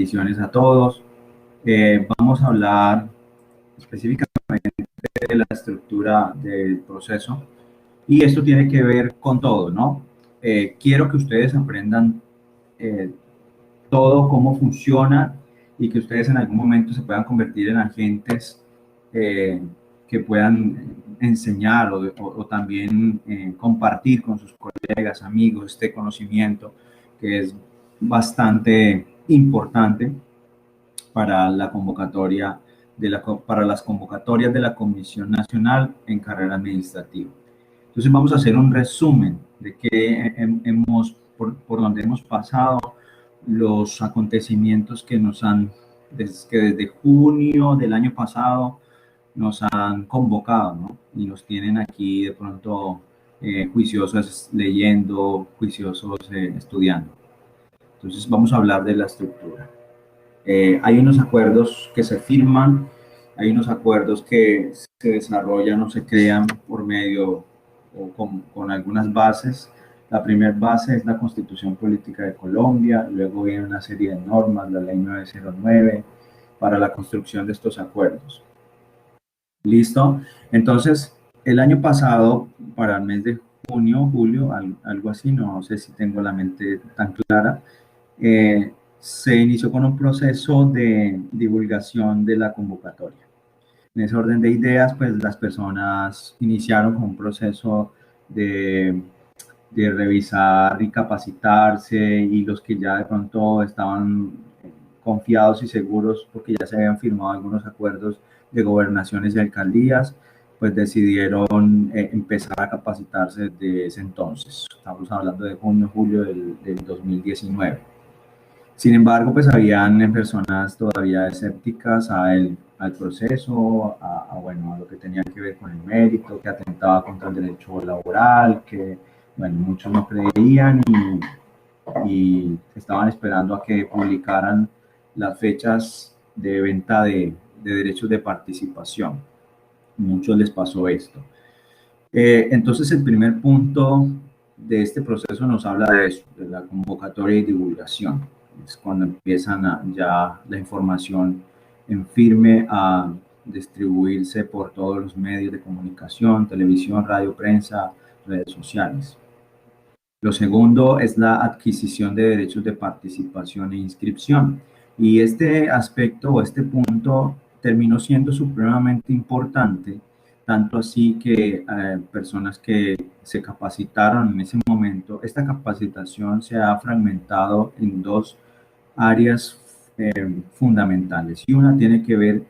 Bendiciones a todos. Vamos a hablar específicamente de la estructura del proceso y esto tiene que ver con todo, ¿no? Quiero que ustedes aprendan todo cómo funciona y que ustedes en algún momento se puedan convertir en agentes que puedan enseñar o también compartir con sus colegas, amigos, este conocimiento que es bastante importante para la convocatoria para las convocatorias de la Comisión Nacional en Carrera Administrativa. Entonces vamos a hacer un resumen de qué por donde hemos pasado, los acontecimientos que desde junio del año pasado nos han convocado, ¿no? Y nos tienen aquí de pronto juiciosos leyendo, juiciosos estudiando. Entonces vamos a hablar de la estructura. Hay unos acuerdos que se firman, hay unos acuerdos que se desarrollan o se crean por medio o con algunas bases. La primera base es la Constitución Política de Colombia, luego viene una serie de normas, la Ley 909, para la construcción de estos acuerdos. ¿Listo? Entonces, el año pasado, para el mes de junio, julio, algo así, no sé si tengo la mente tan clara, se inició con un proceso de divulgación de la convocatoria. En ese orden de ideas, pues las personas iniciaron con un proceso de revisar y capacitarse, y los que ya de pronto estaban confiados y seguros porque ya se habían firmado algunos acuerdos de gobernaciones y alcaldías, pues decidieron empezar a capacitarse desde ese entonces. Estamos hablando de junio, julio del 2019. Sin embargo, pues habían personas todavía escépticas al proceso, bueno, a lo que tenía que ver con el mérito, que atentaba contra el derecho laboral, que, bueno, muchos no creían y estaban esperando a que publicaran las fechas de venta de derechos de participación. Muchos les pasó esto. Entonces, el primer punto de este proceso nos habla de eso, de la convocatoria y divulgación. Es cuando empiezan ya la información en firme a distribuirse por todos los medios de comunicación, televisión, radio, prensa, redes sociales. Lo segundo es la adquisición de derechos de participación e inscripción. Y este aspecto o este punto terminó siendo supremamente importante, tanto así que personas que se capacitaron en ese momento, esta capacitación se ha fragmentado en dos áreas fundamentales, y una tiene que ver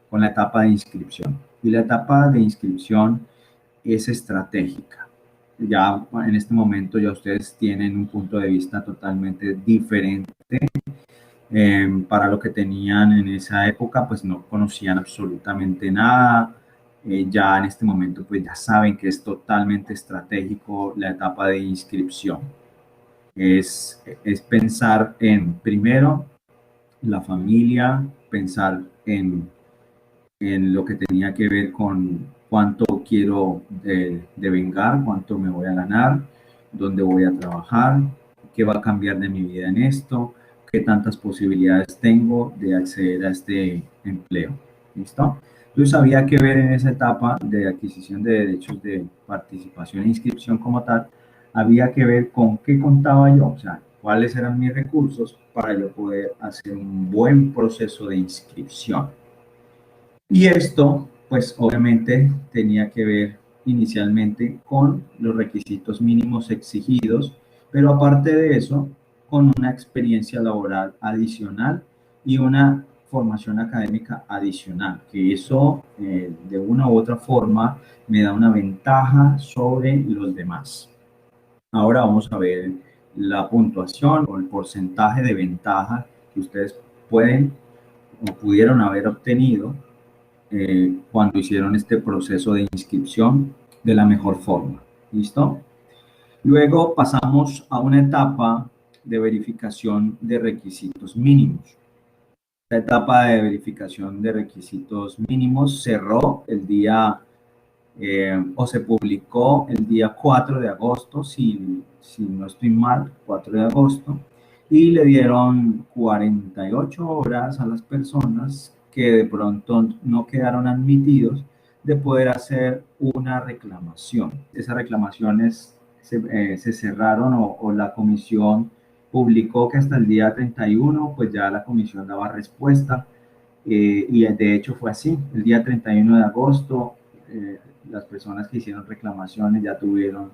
con la etapa de inscripción. Y la etapa de inscripción es estratégica. Ya en este momento ya ustedes tienen un punto de vista totalmente diferente. Para lo que tenían en esa época, pues no conocían absolutamente nada. Ya en este momento, pues ya saben que es totalmente estratégico la etapa de inscripción. Es pensar en, primero, la familia, pensar en lo que tenía que ver con cuánto quiero devengar, cuánto me voy a ganar, dónde voy a trabajar, qué va a cambiar de mi vida en esto, qué tantas posibilidades tengo de acceder a este empleo. ¿Listo? Entonces había que ver en esa etapa de adquisición de derechos de participación e inscripción como tal, había que ver con qué contaba yo, o sea, cuáles eran mis recursos para yo poder hacer un buen proceso de inscripción. Y esto, pues obviamente tenía que ver inicialmente con los requisitos mínimos exigidos, pero aparte de eso, con una experiencia laboral adicional y una formación académica adicional, que eso de una u otra forma me da una ventaja sobre los demás. Ahora vamos a ver la puntuación o el porcentaje de ventaja que ustedes pueden o pudieron haber obtenido cuando hicieron este proceso de inscripción de la mejor forma. ¿Listo? Luego pasamos a una etapa de verificación de requisitos mínimos. La etapa de verificación de requisitos mínimos cerró el día o se publicó el día 4 de agosto, si no estoy mal, 4 de agosto. y le dieron 48 horas a las personas que de pronto no quedaron admitidos de poder hacer una reclamación. Esas reclamaciones se cerraron o la comisión publicó que hasta el día 31 pues ya la comisión daba respuesta, y de hecho fue así. El día 31 de agosto las personas que hicieron reclamaciones ya tuvieron,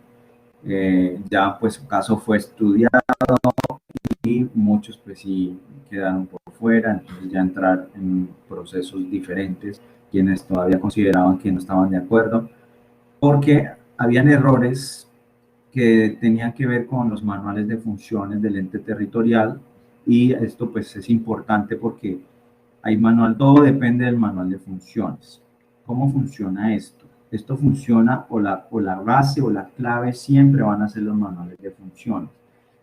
ya pues su caso fue estudiado y muchos pues sí quedaron por fuera, entonces ya entrar en procesos diferentes quienes todavía consideraban que no estaban de acuerdo, porque habían errores que tenían que ver con los manuales de funciones del ente territorial, y esto pues es importante porque hay manual, todo depende del manual de funciones. ¿Cómo funciona esto? Esto funciona o la base o la clave siempre van a ser los manuales de funciones.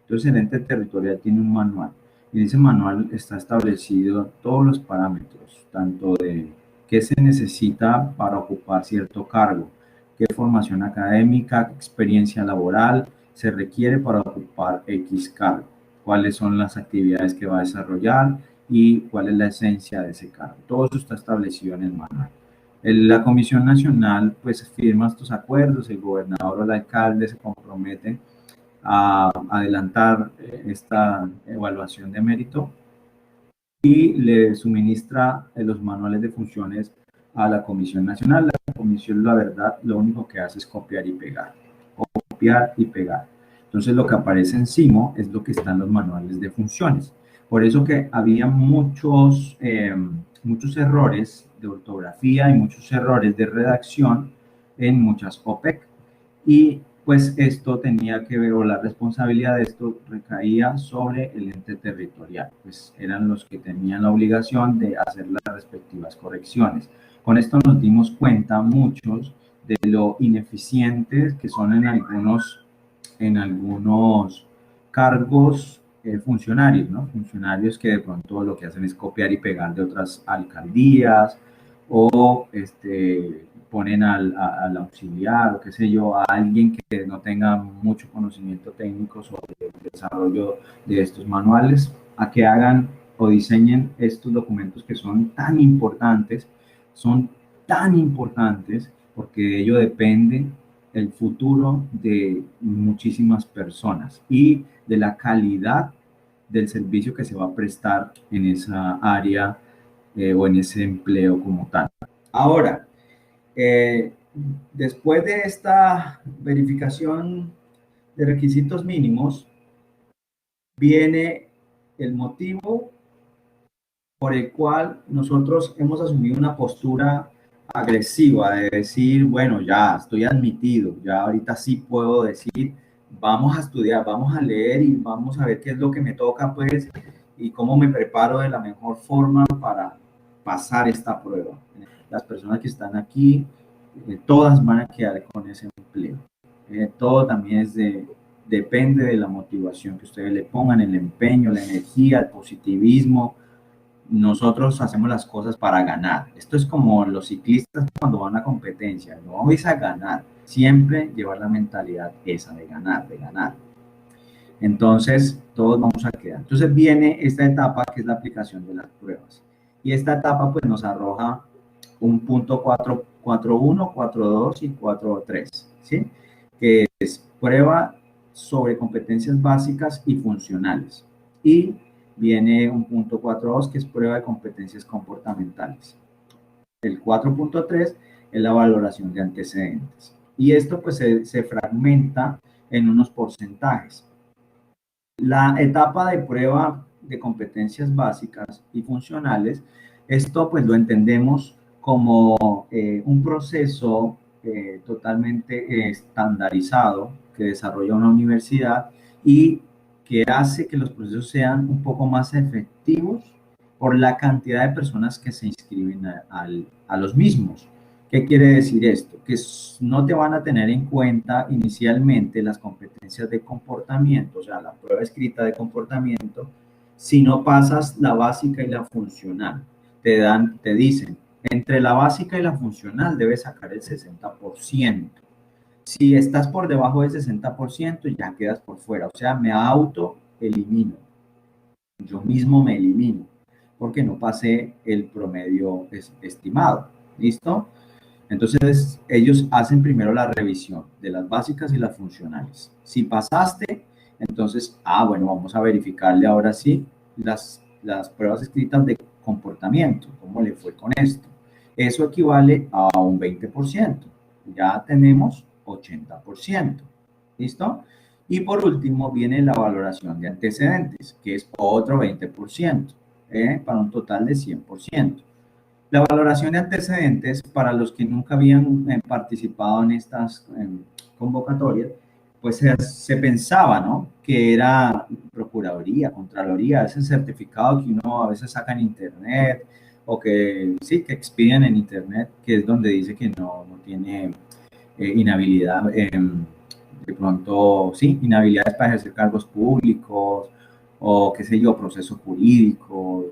Entonces el ente territorial tiene un manual y en ese manual está establecido todos los parámetros, tanto de qué se necesita para ocupar cierto cargo, qué formación académica, qué experiencia laboral se requiere para ocupar X cargo, cuáles son las actividades que va a desarrollar y cuál es la esencia de ese cargo. Todo eso está establecido en el manual. La Comisión Nacional pues firma estos acuerdos, el gobernador o el alcalde se comprometen a adelantar esta evaluación de mérito y le suministra los manuales de funciones a la Comisión Nacional. La Comisión, la verdad, lo único que hace es copiar y pegar, copiar y pegar. Entonces lo que aparece encima es lo que está en los manuales de funciones. Por eso que había muchos errores de ortografía y muchos errores de redacción en muchas OPEC. Y pues esto tenía que ver, o la responsabilidad de esto recaía sobre el ente territorial, pues eran los que tenían la obligación de hacer las respectivas correcciones. Con esto nos dimos cuenta muchos de lo ineficientes que son en algunos cargos funcionarios, ¿no? Funcionarios que de pronto lo que hacen es copiar y pegar de otras alcaldías o ponen al auxiliar o qué sé yo, a alguien que no tenga mucho conocimiento técnico sobre el desarrollo de estos manuales, a que hagan o diseñen estos documentos que son tan importantes porque de ello depende el futuro de muchísimas personas y de la calidad del servicio que se va a prestar en esa área o en ese empleo como tal. Ahora, eh, después de esta verificación de requisitos mínimos, viene el motivo por el cual nosotros hemos asumido una postura agresiva de decir, bueno, ya estoy admitido, ya ahorita sí puedo decir, vamos a estudiar, vamos a leer y vamos a ver qué es lo que me toca, pues, y cómo me preparo de la mejor forma para pasar esta prueba. Las personas que están aquí, todas van a quedar con ese empleo. Todo también depende de la motivación que ustedes le pongan, el empeño, la energía, el positivismo. Nosotros hacemos las cosas para ganar. Esto es como los ciclistas cuando van a competencia. No vais a ganar. Siempre llevar la mentalidad esa de ganar, de ganar. Entonces, todos vamos a quedar. Entonces viene esta etapa que es la aplicación de las pruebas. Y esta etapa pues nos arroja un punto 4.1, 4.2 y 4.3, ¿sí? Que es prueba sobre competencias básicas y funcionales. Y viene un punto 4.2 que es prueba de competencias comportamentales. El 4.3 es la valoración de antecedentes. Y esto pues se fragmenta en unos porcentajes. La etapa de prueba de competencias básicas y funcionales, esto pues lo entendemos como un proceso totalmente estandarizado que desarrolla una universidad y que hace que los procesos sean un poco más efectivos por la cantidad de personas que se inscriben a los mismos. ¿Qué quiere decir esto? Que no te van a tener en cuenta inicialmente las competencias de comportamiento, o sea, la prueba escrita de comportamiento, si no pasas la básica y la funcional. Te dicen, entre la básica y la funcional debes sacar el 60%. Si estás por debajo del 60%, ya quedas por fuera, o sea, me auto elimino. yo mismo me elimino porque no pasé el promedio estimado. ¿Listo? Entonces, ellos hacen primero la revisión de las básicas y las funcionales. Si pasaste, entonces, bueno, vamos a verificarle ahora sí las pruebas escritas de comportamiento, cómo le fue con esto. Eso equivale a un 20%. Ya tenemos 80%. ¿Listo? Y por último viene la valoración de antecedentes, que es otro 20%, para un total de 100%. La valoración de antecedentes, para los que nunca habían participado en estas convocatorias, pues se pensaba, ¿no? Que era Procuraduría, Contraloría, ese certificado que uno a veces saca en Internet o que sí, que expiden en Internet, que es donde dice que no tiene inhabilidad, de pronto, sí, inhabilidades para ejercer cargos públicos o qué sé yo, proceso jurídico.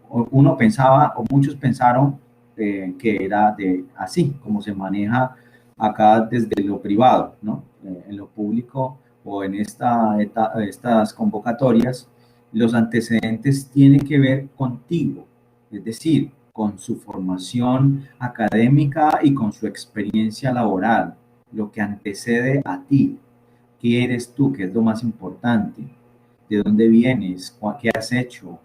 Uno pensaba, o muchos pensaron que era así, como se maneja acá desde lo privado, ¿no? En lo público o en estas convocatorias, los antecedentes tienen que ver contigo, es decir, con su formación académica y con su experiencia laboral, lo que antecede a ti. ¿Qué eres tú? ¿Qué es lo más importante? ¿De dónde vienes? ¿Qué has hecho?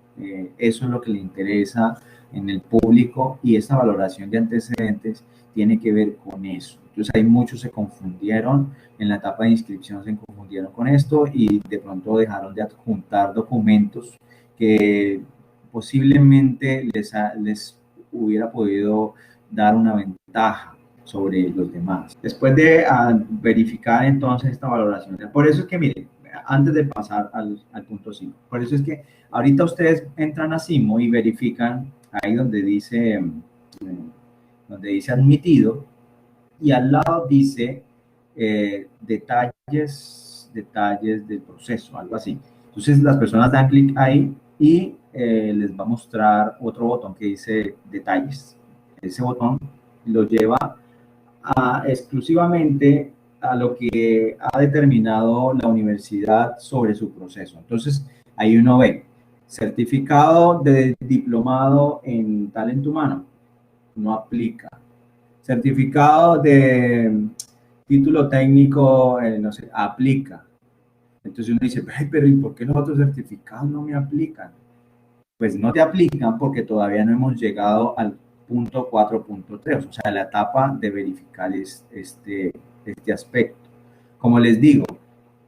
Eso es lo que le interesa en el público y esta valoración de antecedentes tiene que ver con eso. Entonces hay muchos se confundieron en la etapa de inscripción, se confundieron con esto y de pronto dejaron de adjuntar documentos que posiblemente les hubiera podido dar una ventaja sobre los demás. Después de verificar entonces esta valoración, por eso es que miren, antes de pasar al punto 5, por eso es que ahorita ustedes entran a Simo y verifican ahí donde dice admitido y al lado dice detalles del proceso, algo así. Entonces las personas dan clic ahí y les va a mostrar otro botón que dice detalles. Ese botón lo lleva exclusivamente a lo que ha determinado la universidad sobre su proceso. Entonces, ahí uno ve certificado de diplomado en talento humano, no aplica. Certificado de título técnico, no sé, aplica. Entonces uno dice, pero ¿y por qué los otros certificados no me aplican? Pues no te aplican porque todavía no hemos llegado al punto 4.3, o sea, la etapa de verificar este aspecto. Como les digo,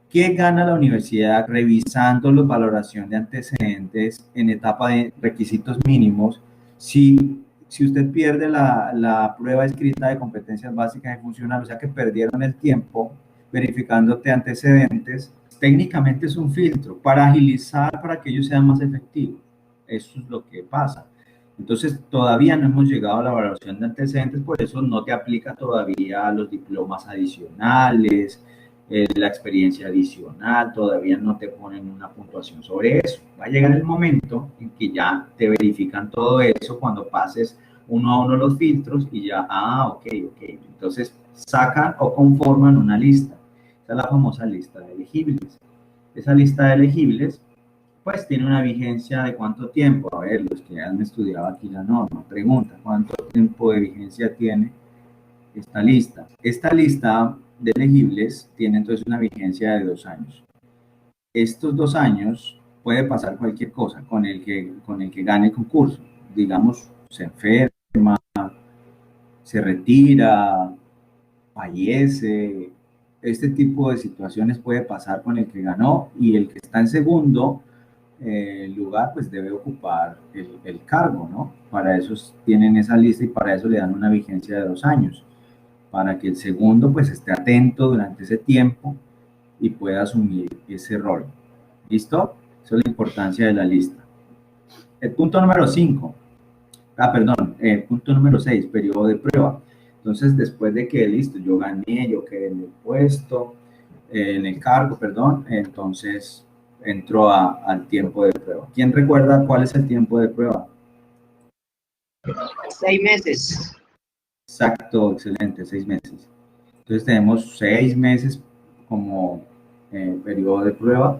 ¿qué gana la universidad revisando la valoración de antecedentes en etapa de requisitos mínimos si usted pierde la prueba escrita de competencias básicas y funcionales, o sea que perdieron el tiempo verificándote antecedentes? Técnicamente es un filtro para agilizar, para que ellos sean más efectivos. Eso es lo que pasa. Entonces, todavía no hemos llegado a la evaluación de antecedentes, por eso no te aplica todavía los diplomas adicionales, la experiencia adicional, todavía no te ponen una puntuación sobre eso. Va a llegar el momento en que ya te verifican todo eso cuando pases uno a uno los filtros y ya, ok. Entonces, sacan o conforman una lista. Esa es la famosa lista de elegibles. Esa lista de elegibles pues tiene una vigencia de cuánto tiempo. A ver, los que han estudiado aquí la norma, pregunta, ¿cuánto tiempo de vigencia tiene esta lista? Esta lista de elegibles tiene entonces una vigencia de 2 años. Estos 2 años puede pasar cualquier cosa con el que gane el concurso. Digamos, se enferma, se retira, fallece. Este tipo de situaciones puede pasar con el que ganó y el que está en segundo lugar, pues debe ocupar el cargo, ¿no? Para eso tienen esa lista y para eso le dan una vigencia de 2 años, para que el segundo pues esté atento durante ese tiempo y pueda asumir ese rol. ¿Listo? Esa es la importancia de la lista. El punto número 5, perdón, punto número 6, periodo de prueba. Entonces, después de que, listo, yo gané, yo quedé en el puesto, en el cargo, perdón, entonces entro al tiempo de prueba. ¿Quién recuerda cuál es el tiempo de prueba? 6 meses. Exacto, excelente, 6 meses. Entonces tenemos 6 meses como periodo de prueba.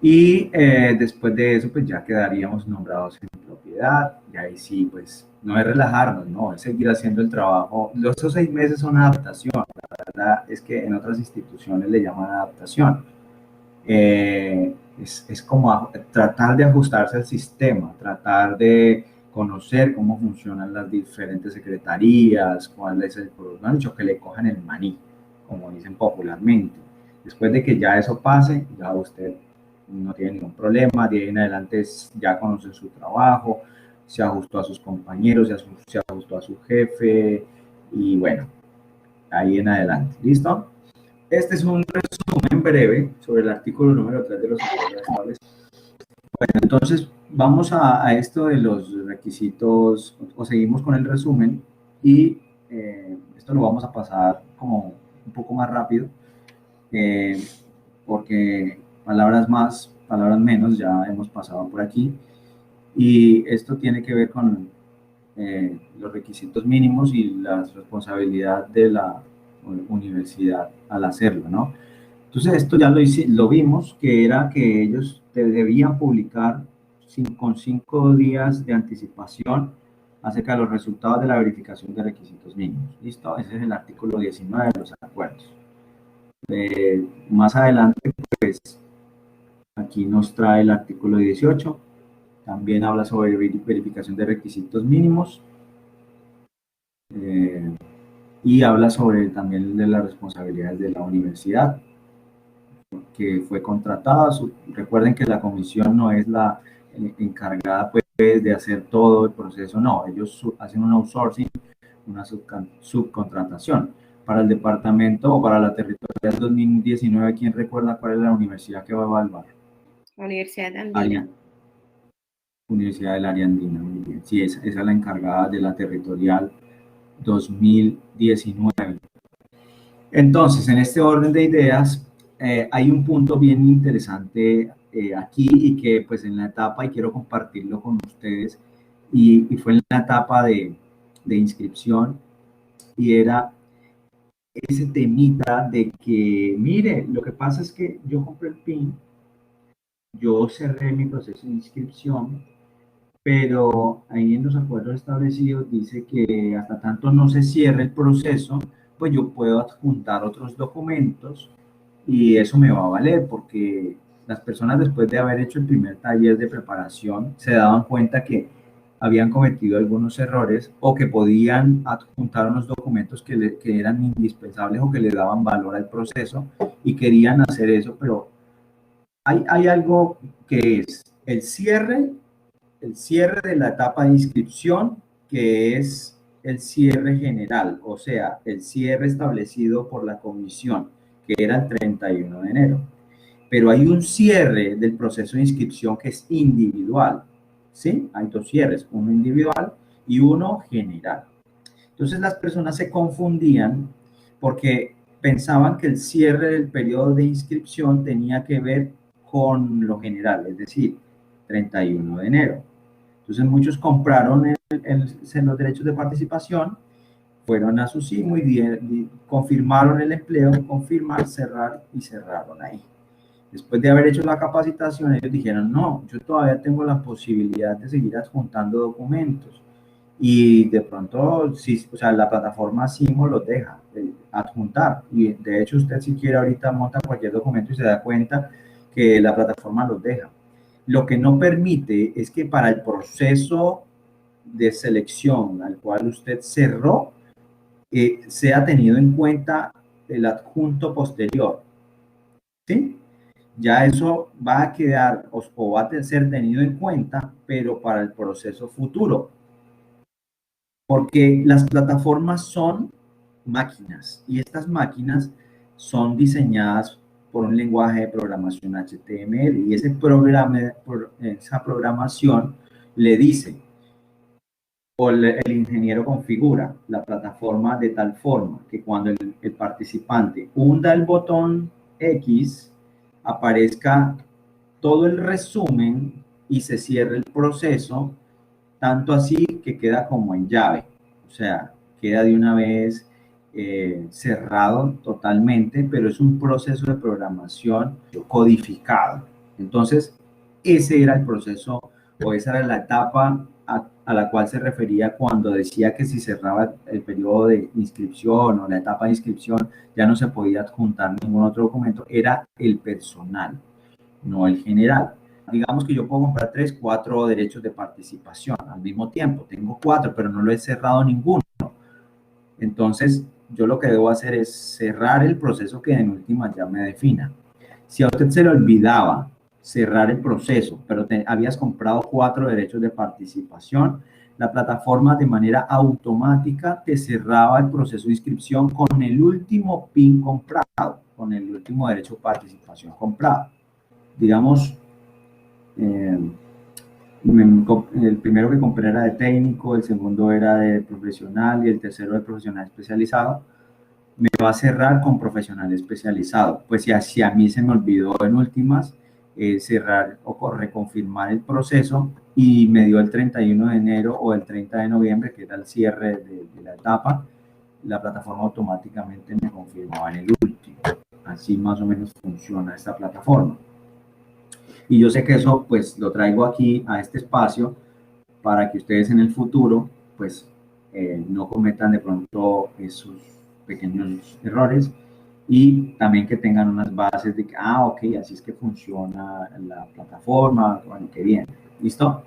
Y después de eso, pues ya quedaríamos nombrados en propiedad, y ahí sí, pues no es relajarnos, no, es seguir haciendo el trabajo. Esos 6 meses son adaptación, la verdad es que en otras instituciones le llaman adaptación. Es como tratar de ajustarse al sistema, tratar de conocer cómo funcionan las diferentes secretarías, cuál es el problema, han dicho que le cojan el maní, como dicen popularmente. Después de que ya eso pase, ya usted no tiene ningún problema, de ahí en adelante ya conoce su trabajo, se ajustó a sus compañeros, se ajustó a su jefe, y bueno, ahí en adelante. ¿Listo? Este es un resumen breve sobre el artículo número 3 de los acuerdos estables. Bueno, entonces vamos a esto de los requisitos, o seguimos con el resumen, y esto lo vamos a pasar como un poco más rápido, eh, porque palabras más, palabras menos, ya hemos pasado por aquí, y esto tiene que ver con los requisitos mínimos y la responsabilidad de la universidad al hacerlo, ¿no? Entonces, esto ya lo vimos, que era que ellos debían publicar con 5 días de anticipación acerca de los resultados de la verificación de requisitos mínimos. ¿Listo? Ese es el artículo 19 de los acuerdos. Más adelante, pues, aquí nos trae el artículo 18. También habla sobre verificación de requisitos mínimos. Y habla sobre también de las responsabilidades de la universidad que fue contratada. Recuerden que la comisión no es la encargada pues, de hacer todo el proceso, no, ellos hacen un outsourcing, una subcontratación. Para el departamento o para la territorial 2019, ¿quién recuerda cuál es la universidad que va a evaluar? Universidad Andina. Universidad del Área Andina, muy bien. Sí, esa es la encargada de la territorial 2019. Entonces, en este orden de ideas, hay un punto bien interesante aquí y que pues en la etapa, y quiero compartirlo con ustedes, y fue en la etapa de inscripción, y era ese temita de que, mire, lo que pasa es que yo compré el PIN, yo cerré mi proceso de inscripción, pero ahí en los acuerdos establecidos dice que hasta tanto no se cierre el proceso, pues yo puedo adjuntar otros documentos y eso me va a valer porque las personas después de haber hecho el primer taller de preparación se daban cuenta que habían cometido algunos errores o que podían adjuntar unos documentos que eran indispensables o que le daban valor al proceso y querían hacer eso, pero hay algo que es el cierre de la etapa de inscripción, que es el cierre general, o sea, el cierre establecido por la comisión, que era el 31 de enero. Pero hay un cierre del proceso de inscripción que es individual, ¿sí? Hay dos cierres, uno individual y uno general. Entonces las personas se confundían porque pensaban que el cierre del periodo de inscripción tenía que ver con lo general, es decir, 31 de enero. Entonces muchos compraron los derechos de participación, fueron a su SIMO y confirmaron el empleo, confirmar, cerrar y cerraron ahí. Después de haber hecho la capacitación, ellos dijeron, no, yo todavía tengo la posibilidad de seguir adjuntando documentos. Y de pronto, sí, o sea, la plataforma SIMO los deja adjuntar. Y de hecho, usted si quiere ahorita monta cualquier documento y se da cuenta que la plataforma los deja. Lo que no permite es que para el proceso de selección al cual usted cerró, sea tenido en cuenta el adjunto posterior. ¿Sí? Ya eso va a quedar o va a ser tenido en cuenta, pero para el proceso futuro. Porque las plataformas son máquinas y estas máquinas son diseñadas por un lenguaje de programación HTML y esa programación le dice o el ingeniero configura la plataforma de tal forma que cuando el participante hunda el botón X aparezca todo el resumen y se cierre el proceso, tanto así que queda como en llave, o sea, queda de una vez cerrado totalmente, pero es un proceso de programación codificado. Entonces, ese era el proceso o esa era la etapa a la cual se refería cuando decía que si cerraba el periodo de inscripción o la etapa de inscripción ya no se podía adjuntar ningún otro documento, era el personal, no el general. Digamos que yo puedo comprar 3, 4 derechos de participación al mismo tiempo. Tengo 4, pero no lo he cerrado ninguno. Entonces, yo lo que debo hacer es cerrar el proceso que en última ya me defina. Si a usted se le olvidaba cerrar el proceso, pero habías comprado 4 derechos de participación, la plataforma de manera automática te cerraba el proceso de inscripción con el último PIN comprado, con el último derecho de participación comprado. Digamos, el primero que compré era de técnico, el segundo era de profesional y el tercero de profesional especializado. Me va a cerrar con profesional especializado. Pues si a mí se me olvidó en últimas cerrar o reconfirmar el proceso y me dio el 31 de enero o el 30 de noviembre, que era el cierre de la etapa, la plataforma automáticamente me confirmaba en el último. Así más o menos funciona esta plataforma. Y yo sé que eso pues lo traigo aquí a este espacio para que ustedes en el futuro pues no cometan de pronto esos pequeños errores y también que tengan unas bases de que, ok, así es que funciona la plataforma, bueno, qué bien, ¿listo?